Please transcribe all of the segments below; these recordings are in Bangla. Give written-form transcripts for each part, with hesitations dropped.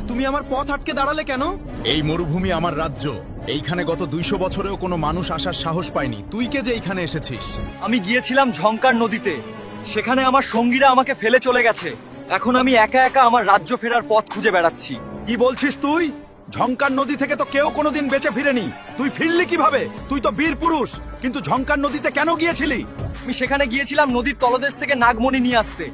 তুমি আমার পথ আটকে দাঁড়ালে কেন? এই মরুভূমি আমার রাজ্য। এইখানে গত 200 বছরেও কোনো মানুষ আসার সাহস পায়নি। তুই কে যে এইখানে এসেছিস? আমি গিয়েছিলাম ঝংকার নদীতে, সেখানে আমার সঙ্গীরা আমাকে ফেলে চলে গেছে। এখন আমি একা একা আমার রাজ্য ফেরার পথ খুঁজে বেড়াচ্ছি। কি বলছিস তুই? ঝংকার নদী থেকে তো কেউ কোনোদিন বেঁচে ফিরেনি। তুই ফিরলি কিভাবে? তুই তো বীর পুরুষ, কিন্তু ঝংকার নদীতে কেন গিয়েছিলি? আমি সেখানে গিয়েছিলাম নদীর তলদেশ থেকে নাগমণি নিয়ে আসতে।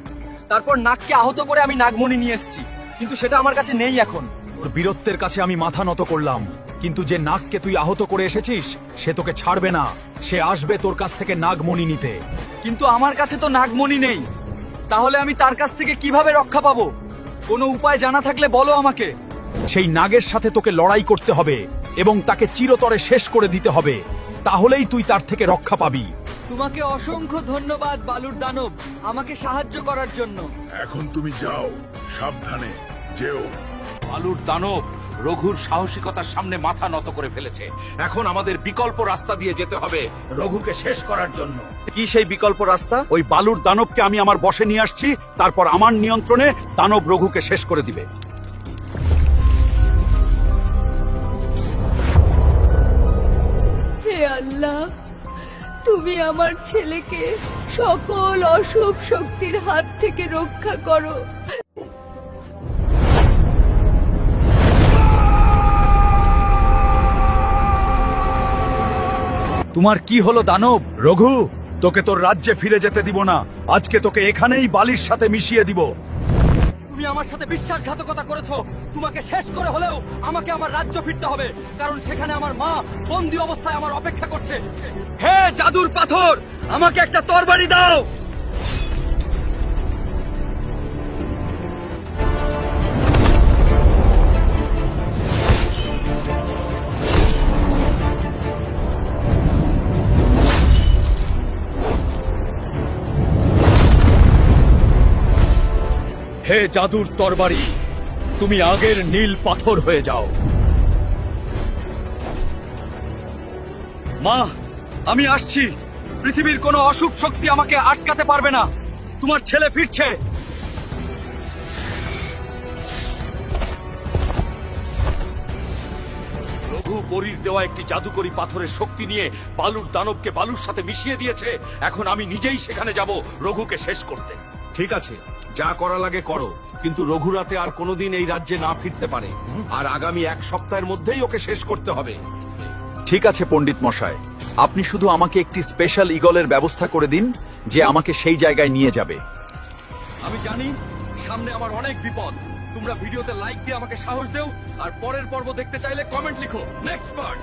তারপর নাগকে আহত করে আমি নাগমণি নিয়ে এসেছি, কিন্তু সেটা আমার কাছে নেই এখন। তোর বীরত্বের কাছে আমি মাথা নত করলাম, কিন্তু যে নাগকে তুই আহত করে এসেছিস সে তোকে ছাড়বে না। সে আসবে তোর কাছ থেকে নাগমণি নিতে। কিন্তু আমার কাছে তো নাগমণি নেই, তাহলে আমি তার কাছ থেকে কিভাবে রক্ষা পাবো? কোনো উপায় জানা থাকলে বলো আমাকে। সেই নাগের সাথে তোকে লড়াই করতে হবে এবং তাকে চিরতরে শেষ করে দিতে হবে, তাহলেই তুই তার থেকে রক্ষা পাবি। তোমাকে অসংখ্য ধন্যবাদ বালুর দানব, আমাকে সাহায্য করার জন্য। এখন তুমি যাও, সাবধানে যেও। বালুর দানব রঘুর সাহসিকতার সামনে মাথা নত করে ফেলেছে। এখন আমাদের বিকল্প রাস্তা দিয়ে যেতে হবে রঘুকে শেষ করার জন্য। কি সেই বিকল্প রাস্তা? ওই বালুর দানবকে আমি আমার বশে নিয়ে আসছি, তারপর আমার নিয়ন্ত্রণে দানব রঘুকে শেষ করে দিবে। হে আল্লাহ, তুমি আমার ছেলেকে সকল অশুভ শক্তির হাত থেকে রক্ষা করো। তোমার কি হলো দানব? রঘু, তোকে তোর রাজ্যে ফিরে যেতে দিব না। আজকে তোকে এখানেই বালির সাথে মিশিয়ে দিব। তুমি আমার সাথে বিশ্বাসঘাতকতা করেছো। তোমাকে শেষ করে হলেও আমাকে আমার রাজ্য ফিরতে হবে, কারণ সেখানে আমার মা বন্দী অবস্থায় আমার অপেক্ষা করছে। হে জাদুর পাথর, আমাকে একটা তরবারি দাও। হে জাদুর তরবারি, তুমি আগের নীল পাথর হয়ে যাও। মা, আমি আসছি। পৃথিবীর কোনো অশুভ শক্তি আমাকে আটকাতে পারবে না। তোমার ছেলে ফিরছে। রঘু পরীর দেওয়া একটি জাদুকরী পাথরের শক্তি নিয়ে বালুর দানবকে বালুর সাথে মিশিয়ে দিয়েছে। এখন আমি নিজেই সেখানে যাব রঘুকে শেষ করতে। ঠিক আছে, যা করা লাগে করো, কিন্তু রঘুরাতে আর কোনোদিন এই রাজ্যে না ফিরতে পারে। আর আগামী 1 সপ্তাহের মধ্যেই ওকে শেষ করতে হবে। ঠিক আছে পণ্ডিত মশাই, আপনি শুধু আমাকে একটি স্পেশাল ইগলের ব্যবস্থা করে দিন, যে আমাকে সেই জায়গায় নিয়ে যাবে। আমি জানি সামনে আমার অনেক বিপদ। তোমরা ভিডিওতে লাইক দিয়ে আমাকে সাহস দেও, আর পরের পর্ব দেখতে চাইলে কমেন্ট লিখো। Next part.